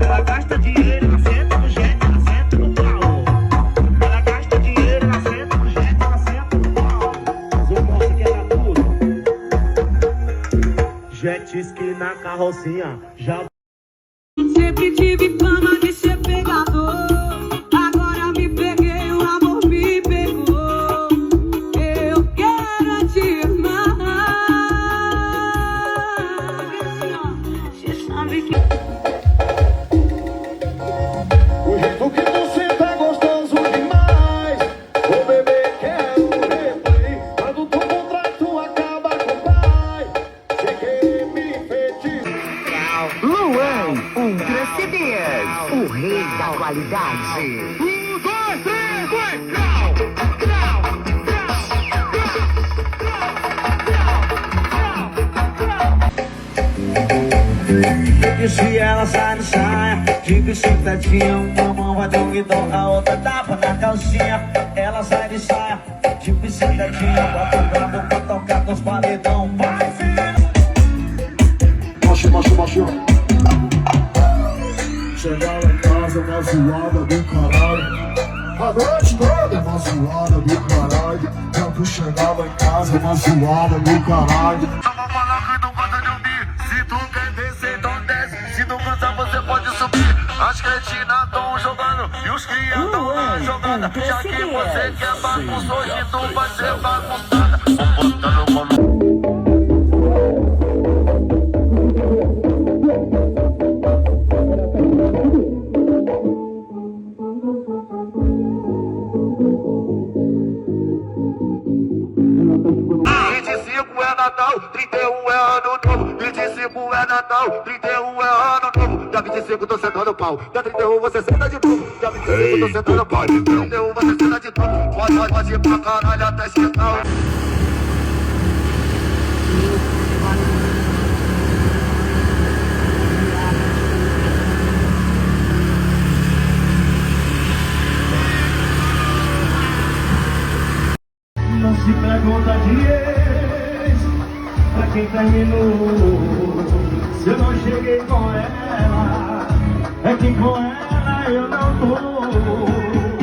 Ela gasta dinheiro, ela senta no jet, ela senta no pau. Ela gasta dinheiro, ela senta no jet, ela senta no pau. Mas eu posso quebrar tudo. Jet ski na carrocinha, já. Sempre tive fama de ser pegador. Agora me peguei, o amor me pegou. Eu quero te amar. Você sabe que O jeito que você tá gostoso demais. Ô bebê, quero replay. Quando tu contrato acaba com o pai. Sem querer me fetichar. Luan, Ultra CDs, o rei da qualidade. 1, 2, 3, vai! E se ela sai de saia, de bicicletinha, uma mão vai no guidão, a outra tapa na calcinha. Ela sai de saia, de bicicletinha, bota o brabo pra tocar nos paredão. Vai, filho! Macho, macho, macho. Chegar lá em casa, uma zoada do caralho. A noite toda, uma zoada do caralho. Quando chegar lá em casa, uma zoada do caralho. Só vou falar que não gosta de ouvir. Se tu quer descer, então desce. Se não cansar, você pode subir. As cretinas tão jogando e os crias tão na jogada. Já que você quer bagunça, hoje tu vai ser bagunçada. Botando como... é Natal, 31 é ano novo. 25 é Natal, 31 é ano novo. Dia 25 tô sentando pau. Dia 31 você senta de novo. Dia 25 tô sentando pau. Dia 31 você senta de novo. Pode ir pra caralho até esquentar. Não se pergunta de ex, pra quem terminou. Se eu não cheguei com ela, é que com ela eu não tô.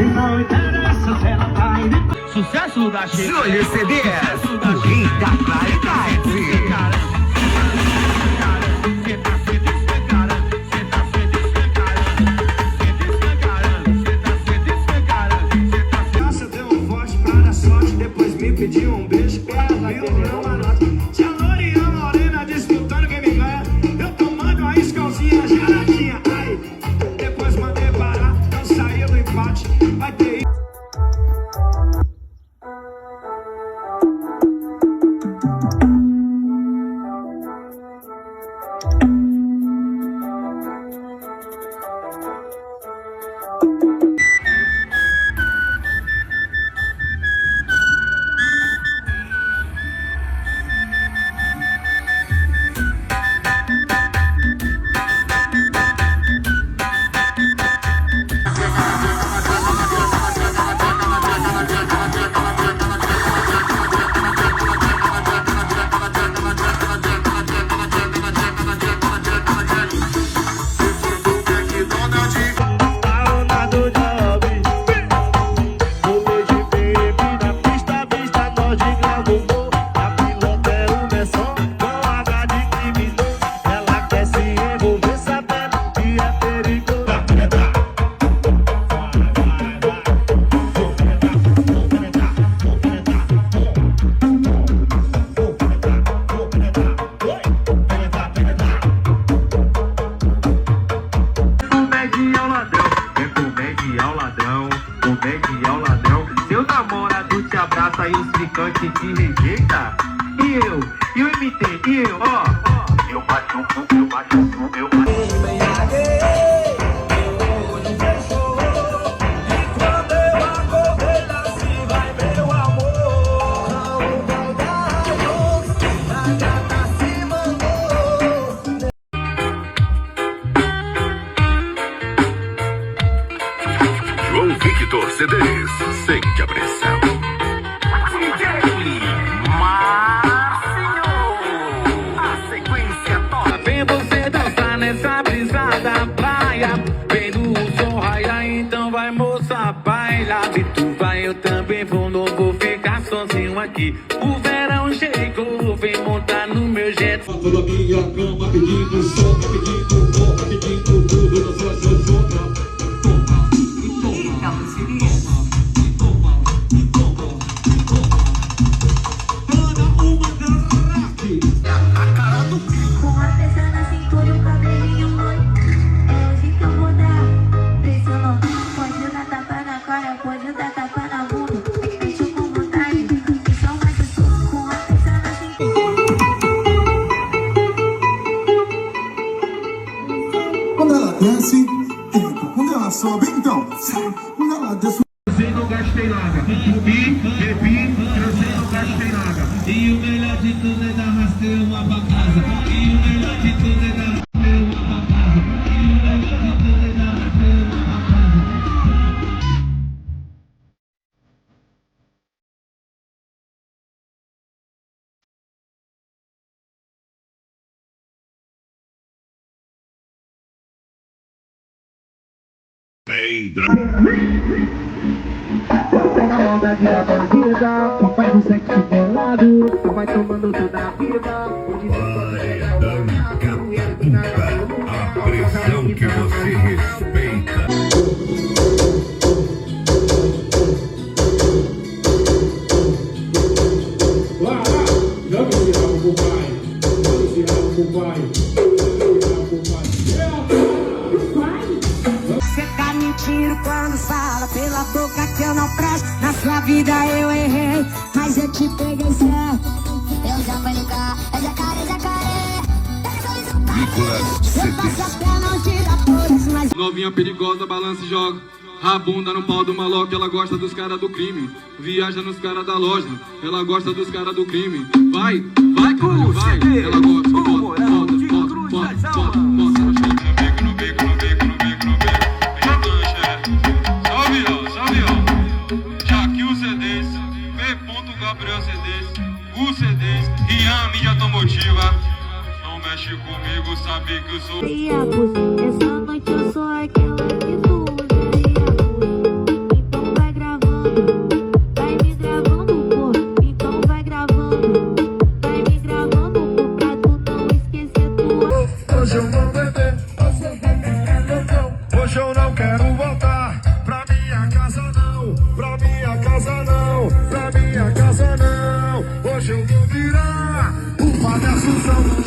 E não interessa se ela tá indo. Sucesso da gente. Júlio CDs, o rei da qualidade. Pediu um beijo, ela viu não anota. Se a Lorian Morena disputando quem me ganha, eu tomando a escalzinha geladinha. Ai, depois mandei parar, não saiu do empate. Vai ter. Aí os tricantes te rejeita. E eu o MT, e eu, ó. Eu machuco, eu machuco, eu machuco. João Victor CDs, sente a pressão. Vem você dançar nessa brisa da praia. desce, entra. Quando ela sobe, então, sai. Quando ela desce, Transei, não gastei nada. Bebi, transei, não gastei nada. E o melhor de tudo é dar rastei uma pra casa. E o melhor de tudo é dar rastei uma pra casa. E o melhor de tudo é dar rastei uma pra casa. Pedro. Pega a mão da vida, faz um sexo pelado, vai tomando toda a vida. A pressão que você respeita. Joga esse rabo pro pai. Joga esse rabo pro pai. Você tá mentindo quando fala pela boca que eu não presto. Na sua vida eu errei, mas eu te peguei certo. Eu já fui no carro, eu jacaré. Nicolas Eu passo até não te dar flores, mas Novinha perigosa, balança e joga. A bunda no pau do maloca, ela gosta dos caras do crime. Viaja nos caras da loja, ela gosta dos caras do crime. Vai, caralho, vai. Ela gosta, bota no beco, no beco. Salve, ó. Já que o CDs, V. Gabriel CDs, o CDs, Rian, mídia automotiva. Não mexe comigo, sabe que eu sou. E abuso, essa noite eu sou aquela que tu usa e abusa. Então vai gravando, vai me gravando, pô. Então vai gravando, vai me gravando, pô, pra tu não esquecer tua. Hoje eu vou